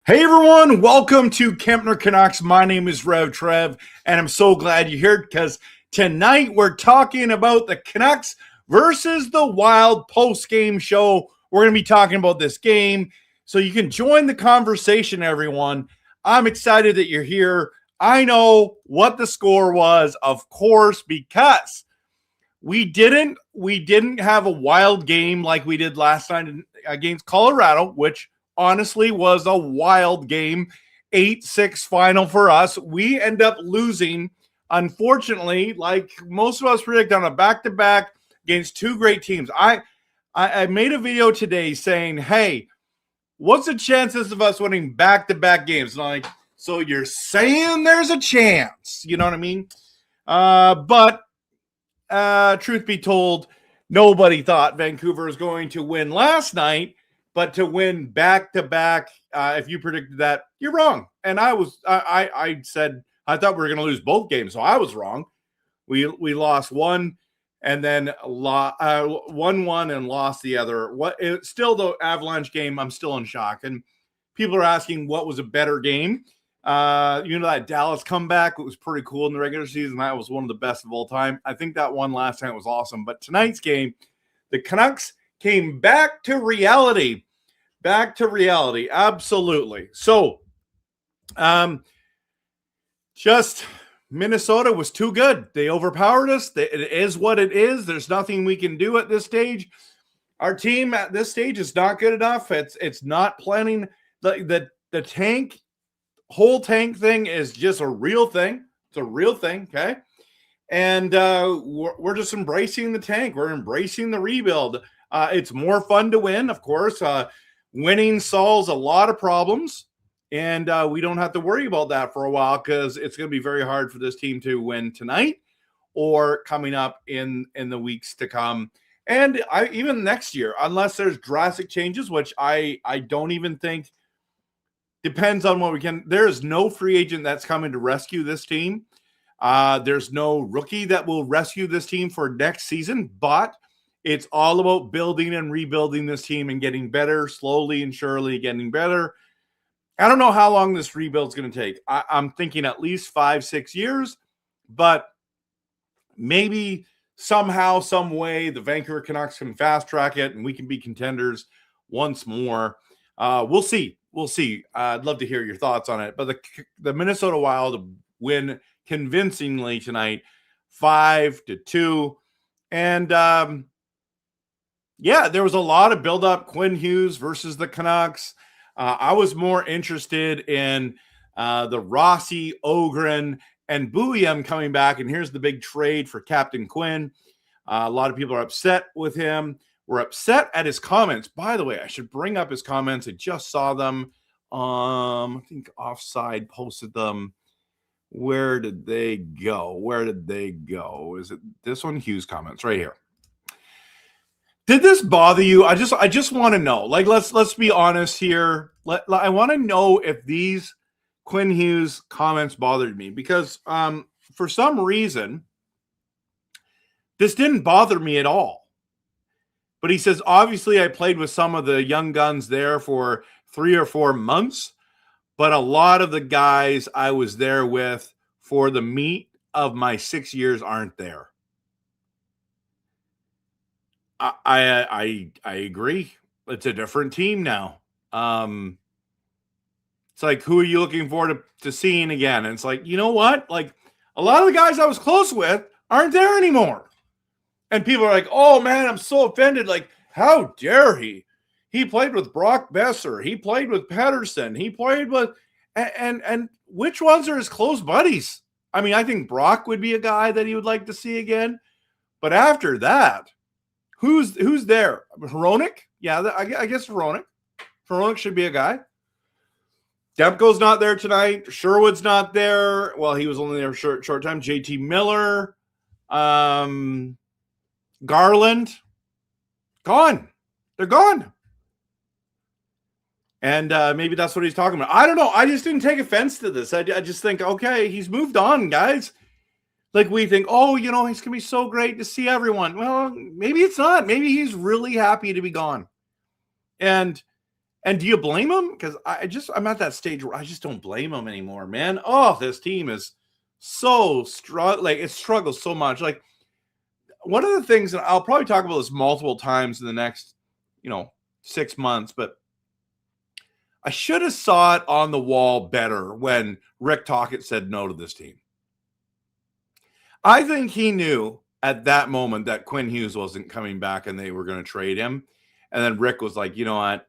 Hey everyone, welcome to Kempner Canucks. My name is RevTrev, and I'm so glad you're here because tonight we're talking about the Canucks versus the Wild post-game show. We're going to be talking about this game, so you can join the conversation, everyone. I'm excited that you're here. I know what the score was, of course, because we didn't have a wild game like we did last night against Colorado, which honestly was a wild game. 8-6 final for us. We end up losing, unfortunately, like most of us predict, on a back-to-back against two great teams. I made a video today saying, hey, what's the chances of us winning back-to-back games? And I'm like, so you're saying there's a chance, you know what I mean? But truth be told, nobody thought Vancouver was going to win last night. But to win back-to-back, if you predicted that, you're wrong. And I said I thought we were going to lose both games, so I was wrong. We lost one, and then won and lost the other. Still the Avalanche game, I'm still in shock. And people are asking what was a better game. That Dallas comeback, it was pretty cool in the regular season. That was one of the best of all time. I think that one last night was awesome. But tonight's game, the Canucks came back to reality. Back to reality, absolutely. So, just Minnesota was too good. They overpowered us. It is what it is. There's nothing we can do at this stage. Our team at this stage is not good enough. It's not planning. The tank, whole tank thing is just a real thing. It's a real thing, okay? And we're just embracing the tank. We're embracing the rebuild. It's more fun to win, of course. Winning solves a lot of problems, and we don't have to worry about that for a while because it's going to be very hard for this team to win tonight or coming up in the weeks to come. And even next year, unless there's drastic changes, which I don't even think, depends on what we can. There is no free agent that's coming to rescue this team. There's no rookie that will rescue this team for next season, but it's all about building and rebuilding this team and getting better, slowly and surely getting better. I don't know how long this rebuild is going to take. I'm thinking at least 5-6 years, but maybe somehow, some way, the Vancouver Canucks can fast track it and we can be contenders once more. We'll see. We'll see. I'd love to hear your thoughts on it. But the Minnesota Wild win convincingly tonight, 5-2. And yeah, there was a lot of build-up. Quinn Hughes versus the Canucks. I was more interested in the Rossi, Ogren, and Bouillon coming back. And here's the big trade for Captain Quinn. A lot of people are upset with him. We're upset at his comments. By the way, I should bring up his comments. I just saw them. I think Offside posted them. Where did they go? Is it this one? Hughes comments right here. Did this bother you? I just want to know. Like, let's be honest here. I want to know if these Quinn Hughes comments bothered me because for some reason this didn't bother me at all. But he says, obviously, I played with some of the young guns there for 3 or 4 months, but a lot of the guys I was there with for the meat of my 6 years aren't there. I agree. It's a different team now. It's like, who are you looking forward to seeing again? And it's like, you know what? Like, a lot of the guys I was close with aren't there anymore. And people are like, oh, man, I'm so offended. Like, How dare he? He played with Brock Besser. He played with Pedersen. He played with and which ones are his close buddies? I mean, I think Brock would be a guy that he would like to see again. But after that, who's there? Hronek? Yeah, I guess Hronek. Hronek should be a guy. Demko's not there tonight. Sherwood's not there. Well, he was only there short time. JT Miller. Garland. Gone. They're gone. And maybe that's what he's talking about. I don't know. I just didn't take offense to this. I just think, okay, he's moved on, guys. Like we think, oh, you know, it's going to be so great to see everyone. Well, maybe it's not. Maybe he's really happy to be gone. And do you blame him? Because I'm at that stage where I just don't blame him anymore, man. Oh, this team is so it struggles so much. Like one of the things, and I'll probably talk about this multiple times in the next, 6 months, but I should have saw it on the wall better when Rick Tocchet said no to this team. I think he knew at that moment that Quinn Hughes wasn't coming back and they were going to trade him. And then Rick was like, you know what?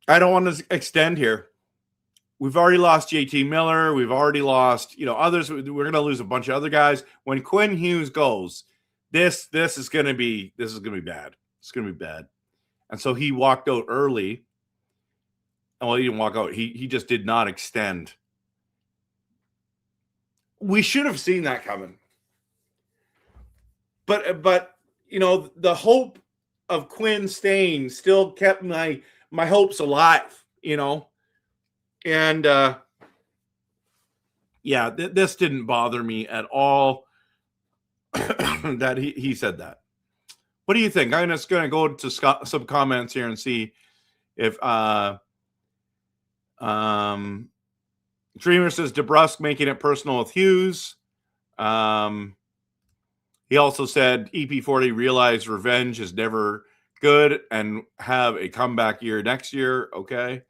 I don't want to extend here. We've already lost JT Miller. We've already lost, others. We're going to lose a bunch of other guys. When Quinn Hughes goes, this is going to be bad. It's going to be bad. And so he walked out early. Well, he didn't walk out. He just did not extend. We should have seen that coming. But the hope of Quinn staying still kept my hopes alive, And this didn't bother me at all that he said that. What do you think? I'm just going to go to some comments here and see if Dreamer says DeBrusk making it personal with Hughes. He also said EP40 realized revenge is never good and have a comeback year next year. Okay.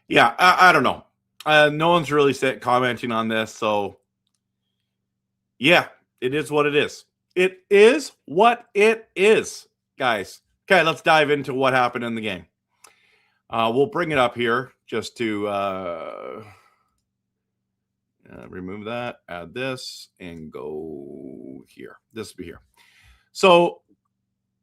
Yeah, I don't know. No one's really commenting on this. So yeah, it is what it is. It is what it is, guys. Okay, let's dive into what happened in the game. We'll bring it up here just to remove that, add this, and go here. This will be here. So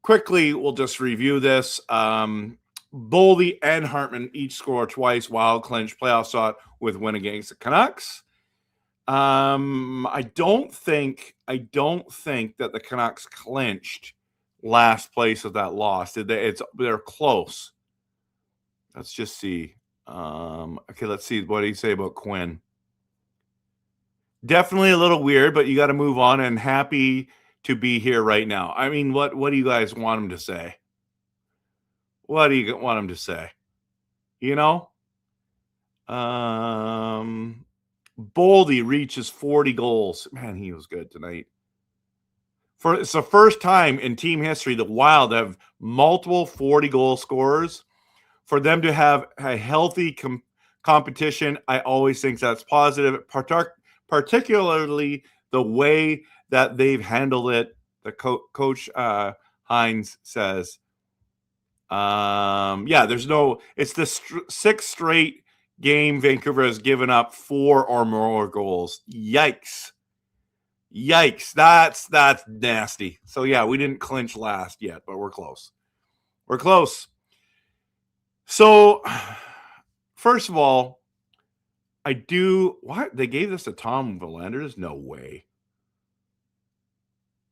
quickly, we'll just review this. Boldy and Hartman each score twice while clinched playoff spot with win against the Canucks. I don't think that the Canucks clinched last place of that loss. They're close. Let's just see. Okay, let's see. What do you say about Quinn? Definitely a little weird, but you got to move on, and happy to be here right now. I mean, what do you guys want him to say? What do you want him to say? Boldy reaches 40 goals. Man, he was good tonight. It's the first time in team history the Wild have multiple 40-goal scorers. For them to have a healthy competition, I always think that's positive, particularly the way that they've handled it. The coach Hines says, it's the sixth straight game Vancouver has given up 4 or more goals. Yikes. That's nasty. So yeah, we didn't clinch last yet, but we're close. So first of all, what? They gave this to Tom Verlander? No way.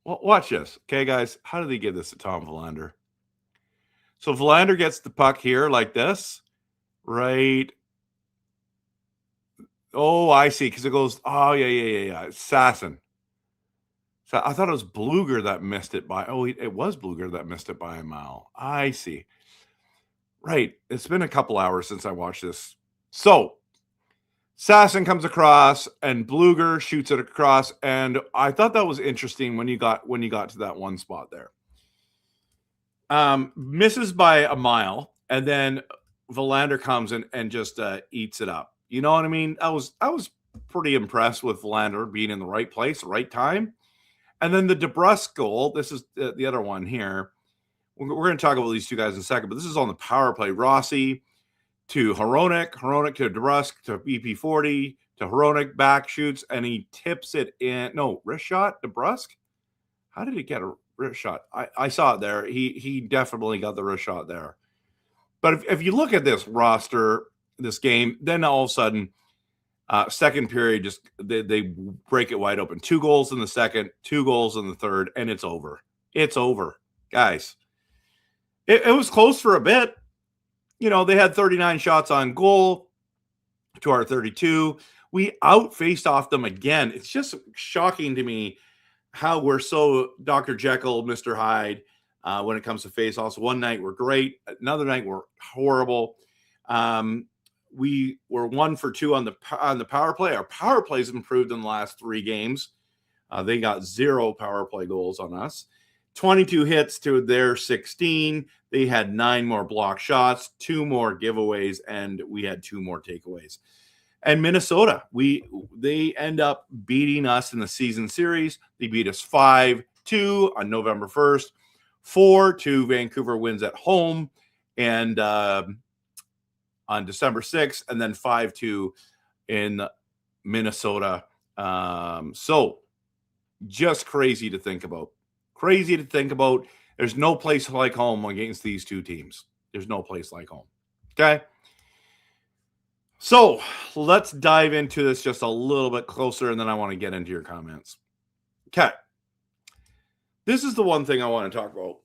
Well, watch this. Okay, guys, how do they give this to Tom Verlander? So Verlander gets the puck here like this, right? Oh, I see, because it goes, oh, yeah. It's Sasson. So I thought it was Bluger that missed it by, it was Bluger that missed it by a mile. I see. Right. It's been a couple hours since I watched this. So Sasson comes across and Bluger shoots it across. And I thought that was interesting when you got to that one spot there. Misses by a mile, and then Verlander comes in and just eats it up. You know what I mean? That was pretty impressed with Lander being in the right place, right time. And then the DeBrusk goal, this is the other one here. We're going to talk about these two guys in a second, but this is on the power play. Rossi to Hronek to DeBrusk to BP40 to Hronek, back shoots, and he tips it in. No, wrist shot, DeBrusk? How did he get a wrist shot? I saw it there. He definitely got the wrist shot there. But if you look at this roster, this game, then all of a sudden, second period, just they break it wide open. 2 goals in the second, 2 goals in the third, and it's over. It's over, guys. It was close for a bit. You know, they had 39 shots on goal to our 32. We out-faced off them again. It's just shocking to me how we're so Dr. Jekyll, Mr. Hyde when it comes to face-offs. One night we're great. Another night we're horrible. We were 1 for 2 on the power play. Our power plays improved in the last 3 games. They got 0 power play goals on us. 22 hits to their 16. They had 9 more block shots, 2 more giveaways, and we had 2 more takeaways. And Minnesota, they end up beating us in the season series. They beat us 5-2 on November 1st. 4-2 Vancouver wins at home, and on December 6th, and then 5-2 in Minnesota. So just crazy to think about. Crazy to think about. There's no place like home against these two teams. There's no place like home. Okay? So let's dive into this just a little bit closer, and then I want to get into your comments. Okay. This is the one thing I want to talk about.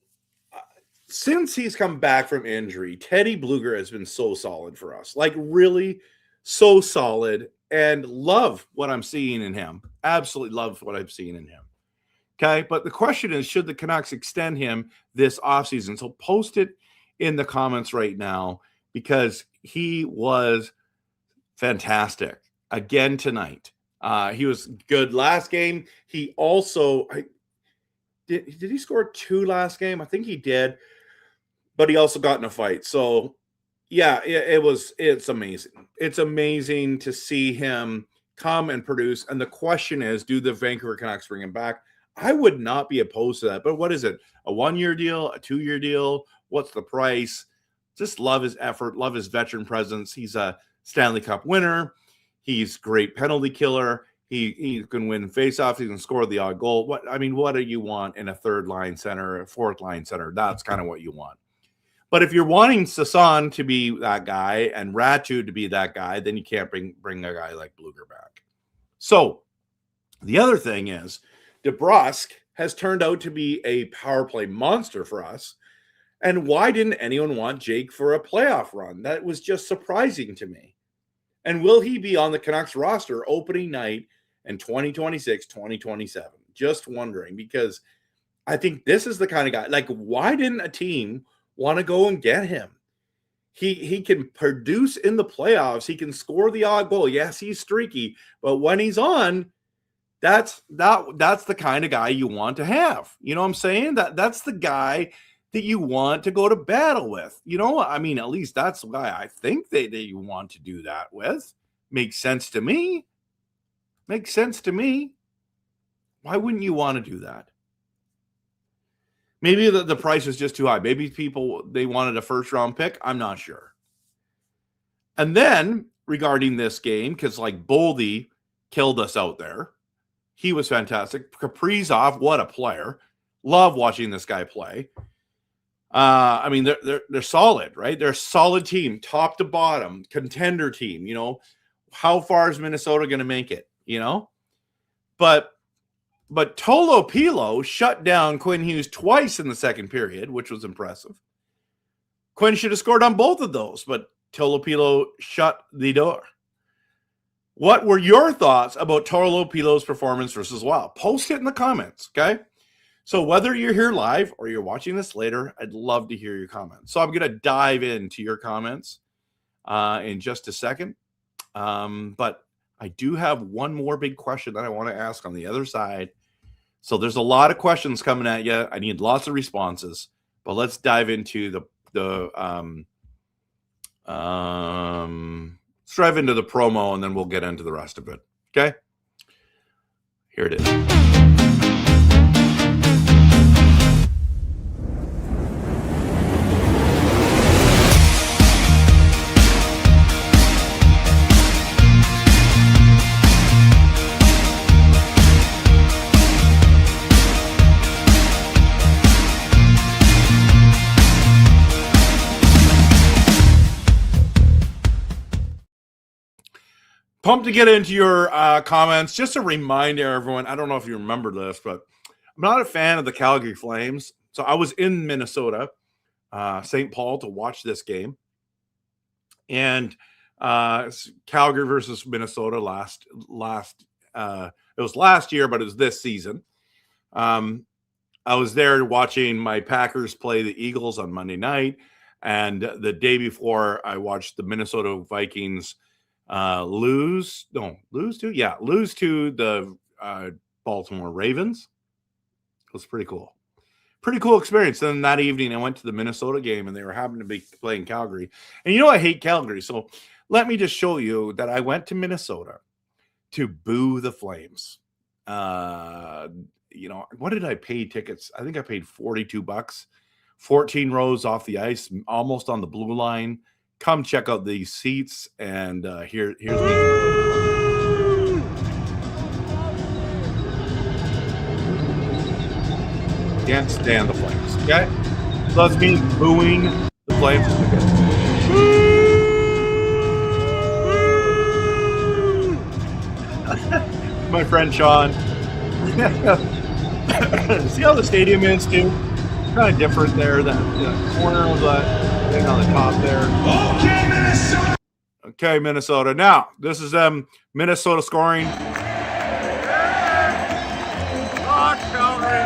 Since he's come back from injury, Teddy Blueger has been so solid for us. Like, really so solid, and love what I'm seeing in him. Absolutely love what I'm seeing in him. Okay, but the question is, should the Canucks extend him this offseason? So post it in the comments right now, because he was fantastic again tonight. He was good last game. He also did he score 2 last game? I think he did, but he also got in a fight. So yeah, it's amazing. It's amazing to see him come and produce. And the question is, do the Vancouver Canucks bring him back? I would not be opposed to that. But what is it? A 1-year deal? A 2-year deal? What's the price? Just love his effort, love his veteran presence. He's a Stanley Cup winner. He's great penalty killer. He can win faceoffs. He can score the odd goal. What do you want in a 3rd-line center, a 4th-line center? That's kind of what you want. But if you're wanting Sasan to be that guy and Ratu to be that guy, then you can't bring a guy like Blueger back. So the other thing is, DeBrusk has turned out to be a power play monster for us. And why didn't anyone want Jake for a playoff run? That was just surprising to me. And will he be on the Canucks roster opening night in 2026, 2027? Just wondering, because I think this is the kind of guy. Like, why didn't a team want to go and get him? He can produce in the playoffs. He can score the odd goal. Yes, he's streaky, but when he's on, that's the kind of guy you want to have. You know what I'm saying? That's the guy that you want to go to battle with. You know, I mean, at least that's the guy I think that you want to do that with. Makes sense to me. Makes sense to me. Why wouldn't you want to do that? Maybe the price is just too high. Maybe they wanted a 1st-round pick. I'm not sure. And then regarding this game, because like Boldy killed us out there. He was fantastic. Kaprizov, what a player. Love watching this guy play. I mean, they're solid, right? They're a solid team, top to bottom, contender team. You know, how far is Minnesota going to make it? You know, but Tolo Pilo shut down Quinn Hughes twice in the second period, which was impressive. Quinn should have scored on both of those, but Tolo Pilo shut the door. What were your thoughts about Tolo Pilo's performance versus Wild? Post it in the comments, okay? So whether you're here live or you're watching this later, I'd love to hear your comments. So I'm going to dive into your comments in just a second. But I do have one more big question that I want to ask on the other side. So there's a lot of questions coming at you. I need lots of responses. But let's dive into let's dive into the promo, and then we'll get into the rest of it. Okay? Here it is. Pumped to get into your comments. Just a reminder, everyone, I don't know if you remember this, but I'm not a fan of the Calgary Flames. So I was in Minnesota, St. Paul, to watch this game. And Calgary versus Minnesota it was last year, but it was this season. I was there watching my Packers play the Eagles on Monday night. And the day before, I watched the Minnesota Vikings lose to the Baltimore Ravens. It was pretty cool experience. Then that evening I went to the Minnesota game, and they were happening to be playing Calgary, and I hate Calgary, so let me just show you that I went to Minnesota to boo the Flames. What did I pay tickets? I think I paid $42, 14 rows off the ice, almost on the blue line. Come check out these seats, and here's me. Can't stand the Flames. Okay, so that's me booing the Flames. My friend Sean. See how the stadium is too? Kind of different there. That corner of that thing on the top there. Okay, Minnesota. Now, this is Minnesota scoring. Calgary.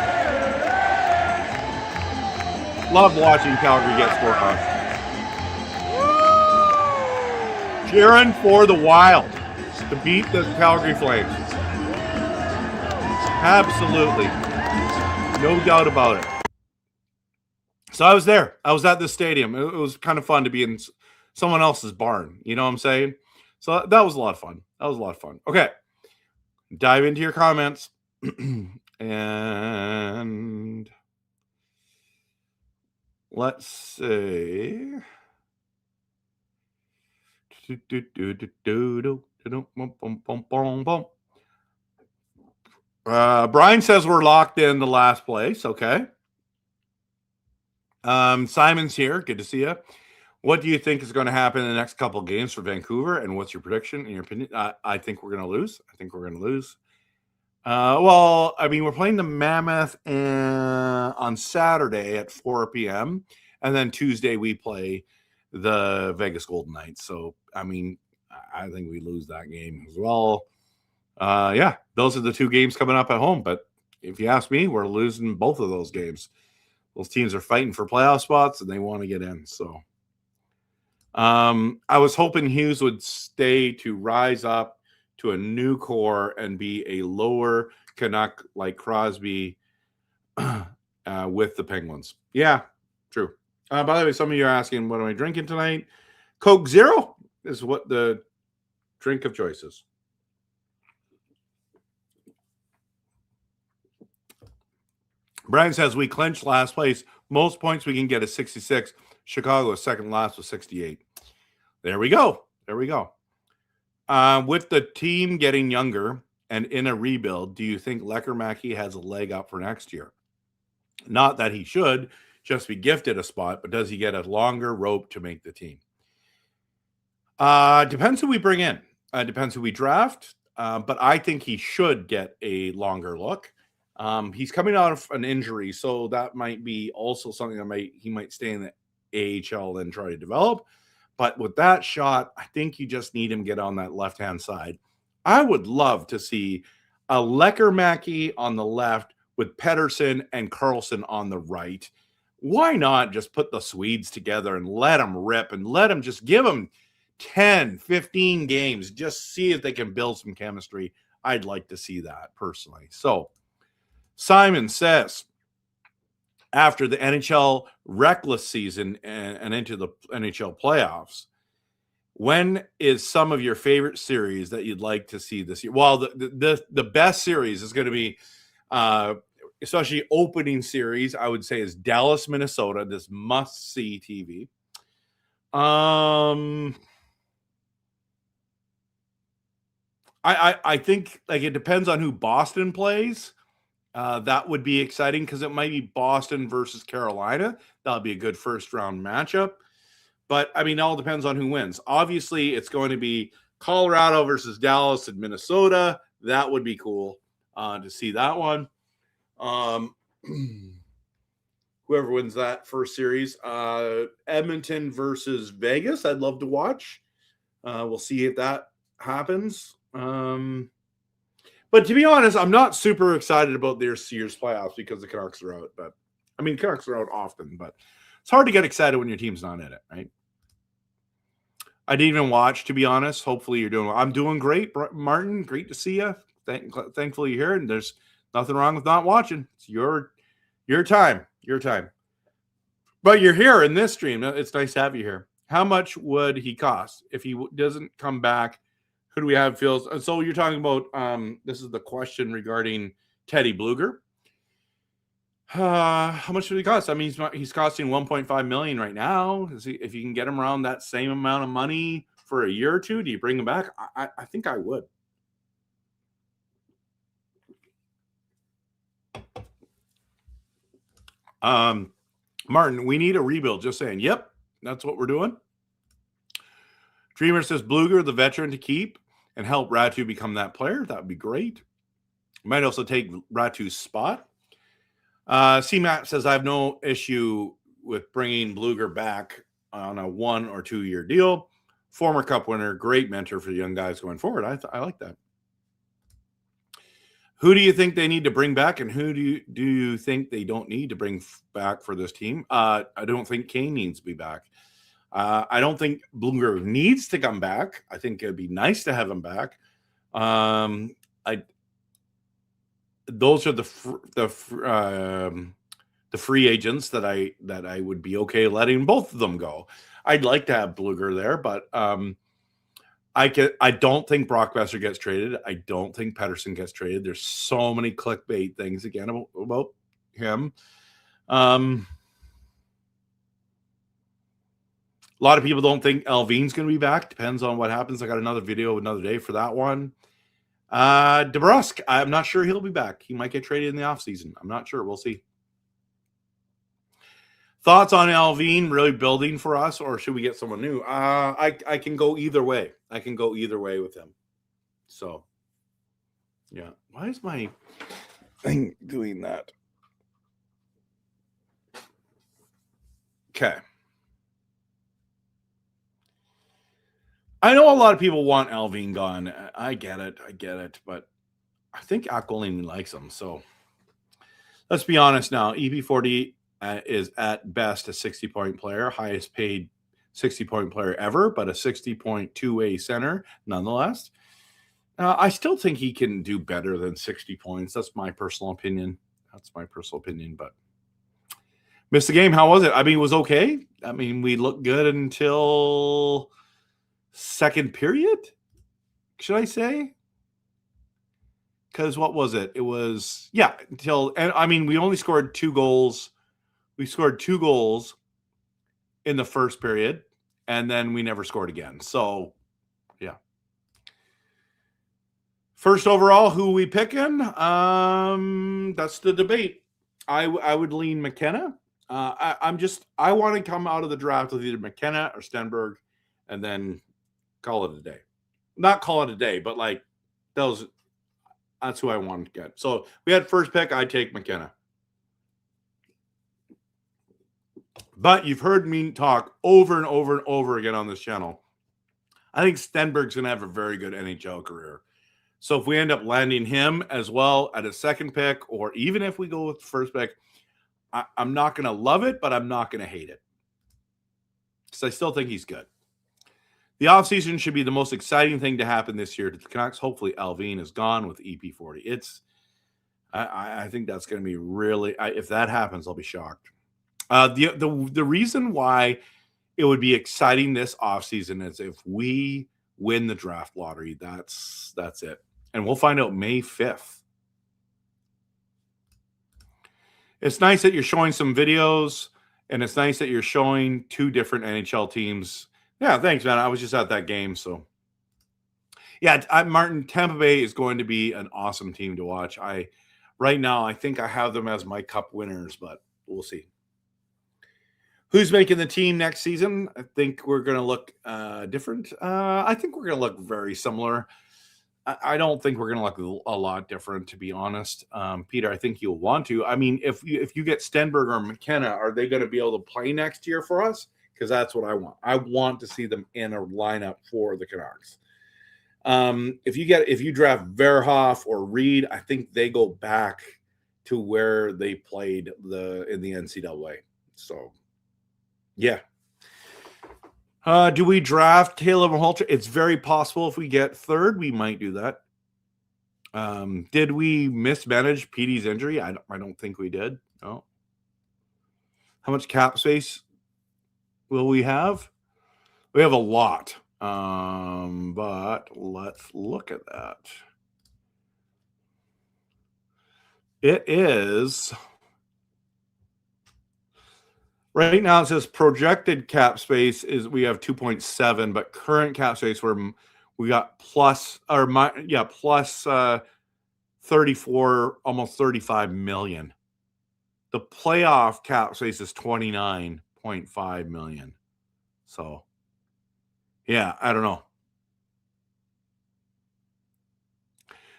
Love watching Calgary get scored on. Cheering for the Wild to beat the Calgary Flames. Absolutely. No doubt about it. So I was there. I was at this stadium. It was kind of fun to be in someone else's barn. You know what I'm saying? So that was a lot of fun. Okay. Dive into your comments. And let's see. Brian says we're locked in the last place. Okay. Simon's here. Good to see you. What do you think is going to happen in the next couple of games for Vancouver? And what's your prediction and your opinion? I think we're going to lose. We're playing the Mammoth on Saturday at 4 p.m. And then Tuesday we play the Vegas Golden Knights. So, I think we lose that game as well. Those are the two games coming up at home. But if you ask me, we're losing both of those games. Those teams are fighting for playoff spots, and they want to get in. So I was hoping Hughes would stay to rise up to a new core and be a lower Canuck like Crosby with the Penguins. Yeah, true. By the way, some of you are asking, what am I drinking tonight? Coke Zero is what the drink of choice is. Brian says we clinched last place. Most points we can get is 66. Chicago is second last with 68. There we go. With the team getting younger and in a rebuild, do you think Lecker-Mackey has a leg up for next year? Not that he should just be gifted a spot, but does he get a longer rope to make the team? Depends who we bring in. Depends who we draft. But I think he should get a longer look. He's coming out of an injury, so that might be also something that he might stay in the AHL and try to develop. But with that shot, I think you just need him get on that left-hand side. I would love to see a Lecker-Mackey on the left with Pettersson and Karlsson on the right. Why not just put the Swedes together and let them rip and let them just give them 10, 15 games, just see if they can build some chemistry. I'd like to see that personally. So Simon says, after the NHL reckless season and into the NHL playoffs, When is some of your favorite series that you'd like to see this year? Well, the best series is going to be, especially opening series, I would say, is Dallas, Minnesota. This must-see TV. I think like it depends on who Boston plays. That would be exciting because it might be Boston versus Carolina. That'll be a good first round matchup. But I mean, it all depends on who wins. Obviously, it's going to be Colorado versus Dallas and Minnesota. That would be cool to see that one. Whoever wins that first series, Edmonton versus Vegas, I'd love to watch. We'll see if that happens. But to be honest, I'm not super excited about this year's playoffs because the Canucks are out. But I mean, Canucks are out often, but it's hard to get excited when your team's not in it, right? I didn't even watch, to be honest. Hopefully you're doing well. I'm doing great, Martin. Great to see you. Thankfully you're here, and there's nothing wrong with not watching. It's your time. Your time. But you're here in this stream. It's nice to have you here. How much would he cost if he doesn't come back? Who do we have feels? So you're talking about this is the question regarding Teddy Bluger. How much would he cost? I mean, he's costing $1.5 million right now. If you can get him around that same amount of money for a year or two, do you bring him back? I think I would. Martin, we need a rebuild. Just saying. Yep, that's what we're doing. Dreamer says Bluger, the veteran, to keep and help Ratu become that player. That would be great. Might also take Ratu's spot. CMAP says, I have no issue with bringing Bluger back on a 1 or 2 year deal. Former Cup winner, great mentor for the young guys going forward. I like that. Who do you think they need to bring back, and who do you think they don't need to bring back for this team? I don't think Kane needs to be back. I don't think Bluger needs to come back. I think it'd be nice to have him back. Those are the free agents that I would be okay letting both of them go. I'd like to have Bluger there, but I don't think Brock Besser gets traded. I don't think Pettersson gets traded. There's so many clickbait things again about him. A lot of people don't think Alvin's going to be back. Depends on what happens. I got another video another day for that one. DeBrusk, I'm not sure he'll be back. He might get traded in the offseason. I'm not sure. We'll see. Thoughts on Alvin really building for us, or should we get someone new? I can go either way. I can go either way with him. So, yeah. Why is my thing doing that? Okay. I know a lot of people want Alvin gone. I get it. But I think Aquilini likes him. So, let's be honest now. EP40 is at best a 60-point player, highest paid 60-point player ever, but a 60-point two-way center nonetheless. I still think he can do better than 60 points. That's my personal opinion. But missed the game. How was it? I mean, it was okay. I mean, we looked good until second period, should I say? Because what was it? It was, and I mean, we only scored 2 goals. We scored 2 goals in the first period, and then we never scored again. So, yeah. First overall, who we picking? That's the debate. I would lean McKenna. I want to come out of the draft with either McKenna or Stenberg, and then call it a day. Not call it a day, but like that's who I want to get. So we had first pick. I take McKenna. But you've heard me talk over and over and over again on this channel. I think Stenberg's going to have a very good NHL career. So if we end up landing him as well at a second pick, or even if we go with the first pick, I'm not going to love it, but I'm not going to hate it. Because I still think he's good. The offseason should be the most exciting thing to happen this year to the Canucks. Hopefully Alvin is gone with EP40. I think that's going to be really, if that happens, I'll be shocked. The reason why it would be exciting this offseason as if we win the draft lottery. That's it. And we'll find out May 5th. It's nice that you're showing some videos, and it's nice that you're showing 2 different NHL teams. Yeah, thanks, man. I was just at that game, so. Yeah, Martin, Tampa Bay is going to be an awesome team to watch. Right now, I think I have them as my cup winners, but we'll see. Who's making the team next season? I think we're going to look different. I think we're going to look very similar. I don't think we're going to look a lot different, to be honest. Peter, I think you'll want to. I mean, if you get Stenberg or McKenna, are they going to be able to play next year for us? Because that's what I want. I want to see them in a lineup for the Canucks. If you draft Verhoff or Reed, I think they go back to where they played in the NCAA. So, yeah. Do we draft Caleb Holter? It's very possible if we get third, we might do that. Did we mismanage Petey's injury? I don't think we did. No. How much cap space will we have? We have a lot. But let's look at that. It is right now. It says projected cap space is we have 2.7, but current cap space we got plus 34, almost 35 million. The playoff cap space is 29.5 million. So, yeah, I don't know.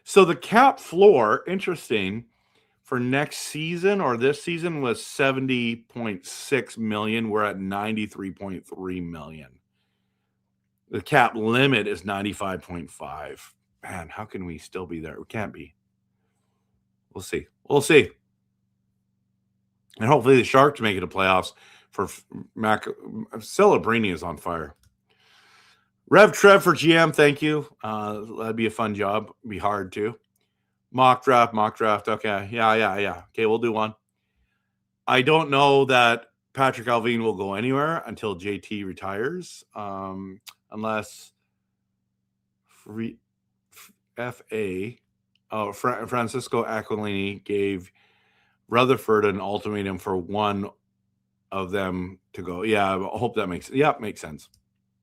So the cap floor, interesting, for next season or this season was 70.6 million. We're at 93.3 million. The cap limit is 95.5. Man, how can we still be there? We can't be. We'll see. We'll see. And hopefully the Sharks make it to playoffs for Celebrini is on fire. RevTrev for GM, thank you. That'd be a fun job. Be hard too. Mock draft. Okay, yeah. Okay, we'll do one. I don't know that Patrick Allvin will go anywhere until JT retires, unless Francisco Aquilini gave Rutherford an ultimatum for one of them to go. Yeah, I hope that makes sense.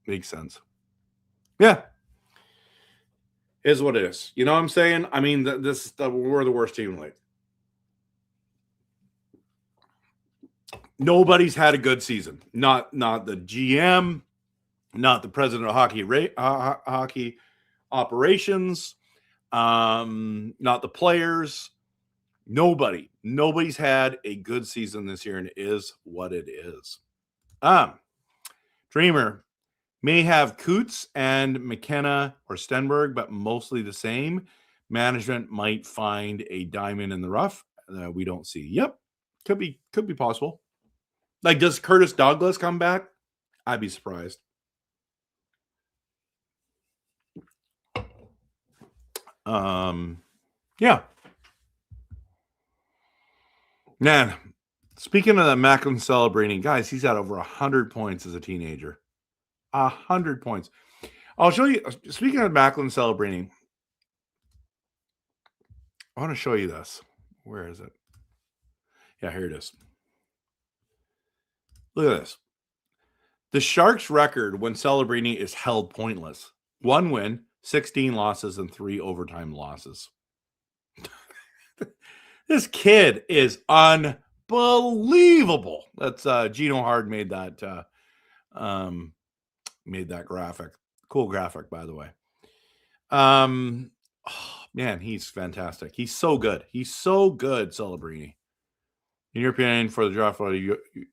Makes sense. Yeah. Is what it is. You know what I'm saying? I mean, we're the worst team in the league. Nobody's had a good season. Not the GM, not the president of hockey operations, not the players. Nobody's had a good season this year, and it is what it is. Dreamer may have Coots and McKenna or Stenberg, but mostly the same. Management might find a diamond in the rough that we don't see. Yep, could be possible. Like, does Curtis Douglas come back? I'd be surprised. Yeah. Man, speaking of the Macklin celebrating, guys, he's had over 100 points as a teenager. 100 points. I'll show you. Speaking of Macklin celebrating, I want to show you this. Where is it? Yeah, here it is. Look at this. The Sharks' record when celebrating is held pointless. 1 win, 16 losses, and 3 overtime losses. This kid is unbelievable. That's Gino Hard made that graphic. Cool graphic, by the way. Man, he's fantastic. He's so good. Celebrini. In your opinion, for the draft,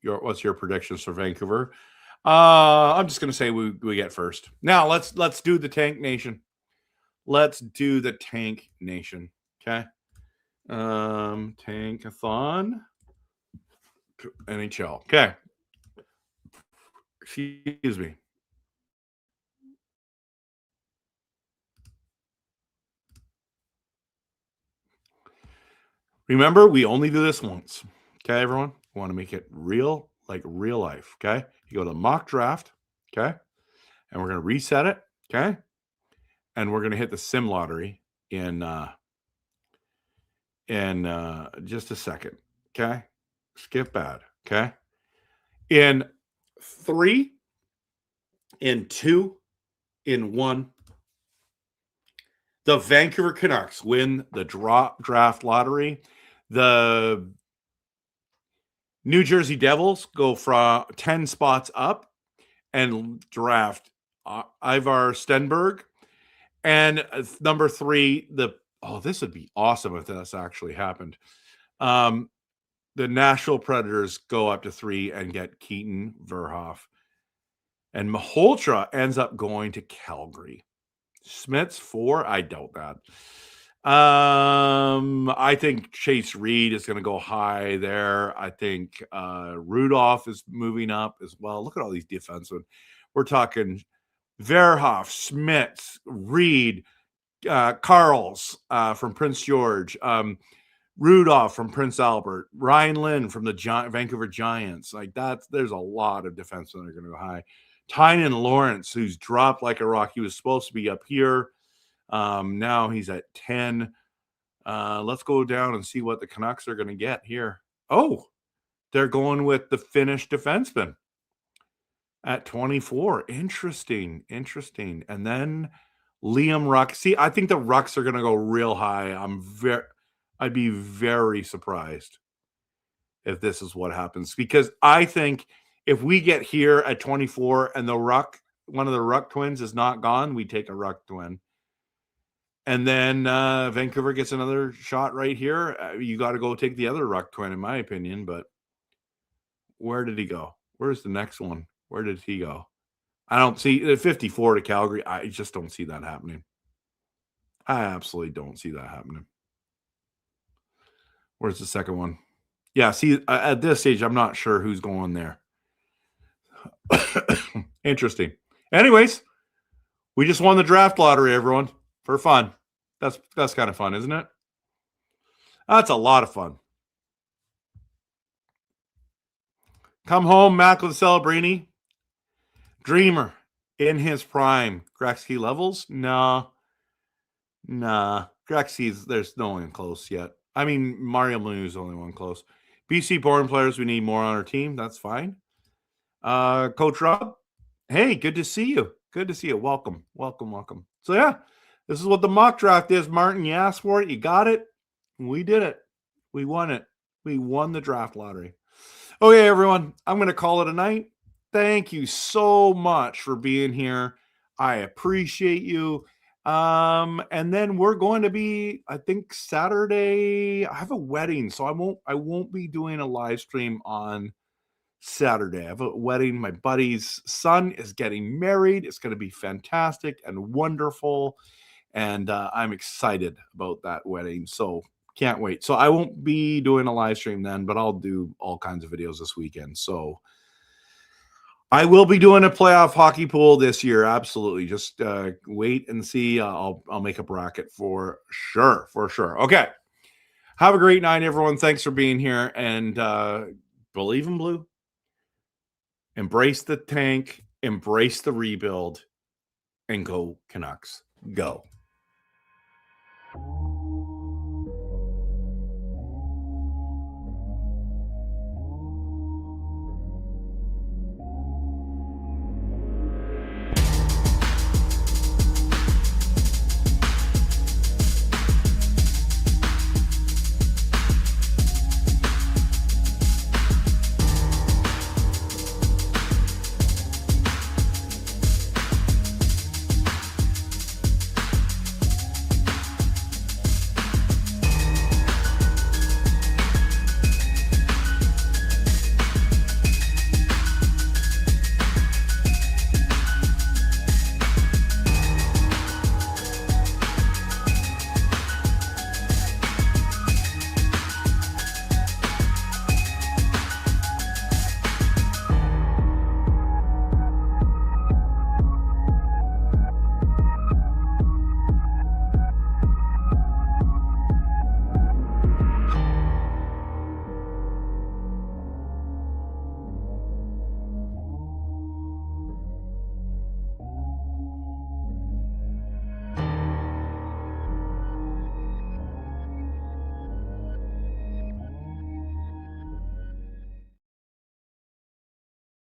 what's your predictions for Vancouver? I'm just gonna say we get first. Now let's do the Tank Nation. Let's do the Tank Nation. Okay. Tankathon NHL. Okay. Excuse me. Remember, we only do this once. Okay, everyone? We want to make it real like real life. Okay. You go to mock draft. Okay. And we're going to reset it. Okay. And we're going to hit the sim lottery in just a second. Okay. Skip bad. Okay. In 3, in 2, in 1, the Vancouver Canucks win the draft lottery. The New Jersey Devils go from 10 spots up and draft Ivar Stenberg. And number 3, this would be awesome if this actually happened. The Nashville Predators go up to 3 and get Keaton Verhoff. And Malhotra ends up going to Calgary. Smith's 4. I doubt that. I think Chase Reed is going to go high there. I think Rudolph is moving up as well. Look at all these defensemen. We're talking Verhoff, Smith, Reed, Carls from Prince George, Rudolph from Prince Albert, Ryan Lynn from the Vancouver Giants. Like there's a lot of defensemen that are going to go high. Tynan Lawrence, who's dropped like a rock. He was supposed to be up here. Now he's at 10. Let's go down and see what the Canucks are going to get here. Oh, they're going with the Finnish defenseman at 24. Interesting. And then Liam Ruck. See, I think the Rucks are going to go real high. I'd be very surprised if this is what happens, because I think if we get here at 24 and one of the Ruck twins is not gone, we take a Ruck twin. And then Vancouver gets another shot right here. You got to go take the other Ruck twin, in my opinion. But where did he go? Where's the next one? Where did he go? I don't see 54 to Calgary. I just don't see that happening. I absolutely don't see that happening. Where's the second one? Yeah, see, at this stage, I'm not sure who's going there. Interesting. Anyways, we just won the draft lottery, everyone, for fun. That's kind of fun, isn't it? That's a lot of fun. Come home, Mac with Celebrini. Dreamer in his prime. Gretzky levels? Nah. Gretzky's, there's no one close yet. I mean, Mario Lemieux's the only one close. BC born players, we need more on our team. That's fine. Coach Rob, hey, good to see you. Welcome. So yeah, this is what the mock draft is, Martin. You asked for it. You got it. We did it. We won it. We won the draft lottery. Okay, everyone, I'm going to call it a night. Thank you so much for being here. I appreciate you. And then we're going to be, I think Saturday, I have a wedding, so I won't be doing a live stream on Saturday. I have a wedding. My buddy's son is getting married. It's going to be fantastic and wonderful. And I'm excited about that wedding. So can't wait. So I won't be doing a live stream then, but I'll do all kinds of videos this weekend. So I will be doing a playoff hockey pool this year. Absolutely. Just wait and see. I'll make a bracket for sure. Okay. Have a great night, everyone. Thanks for being here. And believe in blue. Embrace the tank. Embrace the rebuild. And go Canucks. Go.